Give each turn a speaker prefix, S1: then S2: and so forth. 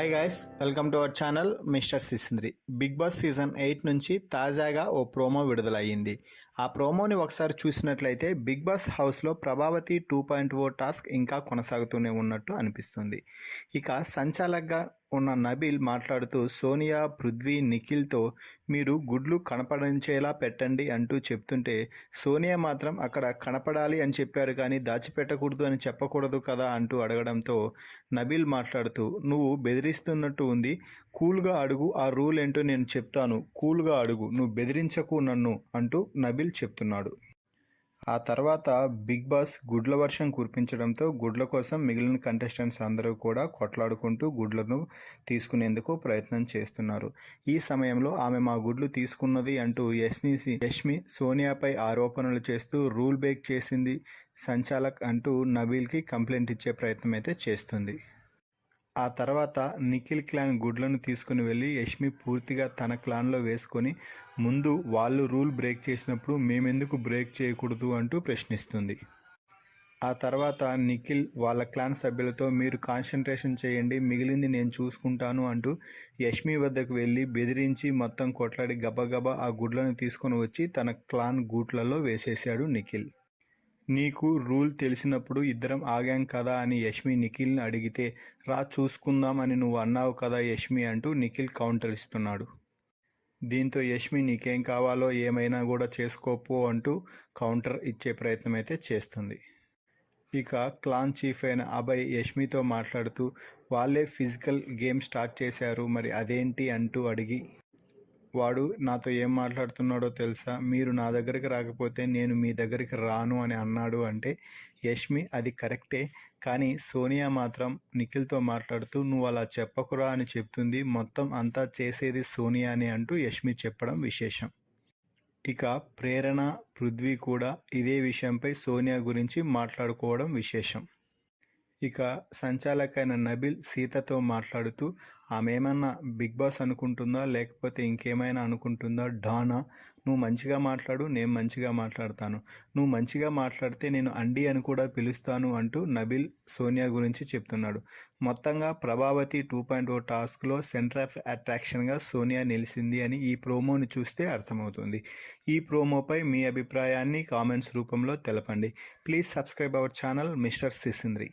S1: Hi guys, welcome to our channel mister Sisindri. Bigg Boss season 8 నుంచి తాజాగా ఓ promo విడుదలయ్యింది. ఆ ప్రోమోని ఒకసారి చూసినట్లయితే బిగ్ బాస్ హౌస్లో ప్రభావతి 2.0 టాస్క్ ఇంకా కొనసాగుతూనే ఉన్నట్టు అనిపిస్తుంది. ఇక సంచాలకుగా ఉన్న నబీల్ మాట్లాడుతూ సోనియా, పృథ్వీ, నిఖిల్తో మీరు గుడ్లు కనపడించేలా పెట్టండి అంటూ చెప్తుంటే, సోనియా మాత్రం అక్కడ కనపడాలి అని చెప్పారు కానీ దాచిపెట్టకూడదు అని చెప్పకూడదు కదా అంటూ అడగడంతో నబీల్ మాట్లాడుతూ నువ్వు బెదిరిస్తున్నట్టు ఉంది, కూల్గా అడుగు, ఆ రూల్ ఏంటో నేను చెప్తాను, కూల్గా అడుగు, నువ్వు బెదిరించకు నన్ను అంటూ నబీల్ చెప్తున్నాడు. ఆ తర్వాత బిగ్ బాస్ గుడ్ల వర్షం కురిపించడంతో గుడ్ల కోసం మిగిలిన కంటెస్టెంట్స్ అందరూ కూడా కొట్లాడుకుంటూ గుడ్లను తీసుకునేందుకు ప్రయత్నం చేస్తున్నారు. ఈ సమయంలో ఆమె మా గుడ్లు తీసుకున్నది అంటూ యష్మి సోనియాపై ఆరోపణలు చేస్తూ రూల్ బ్రేక్ చేసింది సంచాలక్ అంటూ నబీల్కి కంప్లైంట్ ఇచ్చే ప్రయత్నం అయితే చేస్తుంది. ఆ తర్వాత నిఖిల్ క్లాన్ గుడ్లను తీసుకుని వెళ్ళి యష్మి పూర్తిగా తన క్లాన్లో వేసుకొని ముందు వాళ్ళు రూల్ బ్రేక్ చేసినప్పుడు మేమెందుకు బ్రేక్ చేయకూడదు అంటూ ప్రశ్నిస్తుంది. ఆ తర్వాత నిఖిల్ వాళ్ళ క్లాన్ సభ్యులతో మీరు కాన్సన్ట్రేషన్ చేయండి, మిగిలింది నేను చూసుకుంటాను అంటూ యష్మి వద్దకు వెళ్ళి బెదిరించి మొత్తం కొట్లాడి గబగబా ఆ గుడ్లను తీసుకొని వచ్చి తన క్లాన్ గూట్లలో వేసేశాడు నిఖిల్. నీకు రూల్ తెలిసినప్పుడు ఇద్దరం ఆగాం కదా అని యష్మి నిఖిల్ని అడిగితే రా చూసుకుందాం అని నువ్వు అన్నావు కదా యష్మి అంటూ నిఖిల్ కౌంటర్ ఇస్తున్నాడు. దీంతో యష్మి నీకేం కావాలో ఏమైనా కూడా చేసుకోపో అంటూ కౌంటర్ ఇచ్చే ప్రయత్నం అయితే చేస్తుంది. ఇక క్లాన్ చీఫ్ అయిన అభయ్ యష్మితో మాట్లాడుతూ వాళ్ళే ఫిజికల్ గేమ్ స్టార్ట్ చేశారు, మరి అదేంటి అంటూ అడిగి వాడు నాతో ఏం మాట్లాడుతున్నాడో తెలుసా, మీరు నా దగ్గరికి రాకపోతే నేను మీ దగ్గరికి రాను అని అన్నాడు అంటే యష్మి అది కరెక్టే, కానీ సోనియా మాత్రం నిఖిల్తో మాట్లాడుతూ నువ్వు అలా చెప్పకురా అని చెప్తుంది, మొత్తం అంతా చేసేది సోనియానే అంటూ యష్మి చెప్పడం విశేషం. ఇక ప్రేరణ, పృథ్వీ కూడా ఇదే విషయంపై సోనియా గురించి మాట్లాడుకోవడం విశేషం. ఇక సంచాలకైన నబీల్ సీతతో మాట్లాడుతూ ఆమె ఏమన్నా బిగ్ బాస్ అనుకుంటుందా లేకపోతే ఇంకేమైనా అనుకుంటుందా, డానా నువ్వు మంచిగా మాట్లాడు, నేను మంచిగా మాట్లాడతాను, నువ్వు మంచిగా మాట్లాడితే నేను అండి అని కూడా పిలుస్తాను అంటూ నబీల్ సోనియా గురించి చెప్తున్నాడు. మొత్తంగా ప్రభావతి 2.0 టాస్క్లో సెంటర్ ఆఫ్ అట్రాక్షన్గా సోనియా నిలిచింది అని ఈ ప్రోమోని చూస్తే అర్థమవుతుంది. ఈ ప్రోమోపై మీ అభిప్రాయాన్ని కామెంట్స్ రూపంలో తెలపండి. Please subscribe our channel mister సిసింద్రి.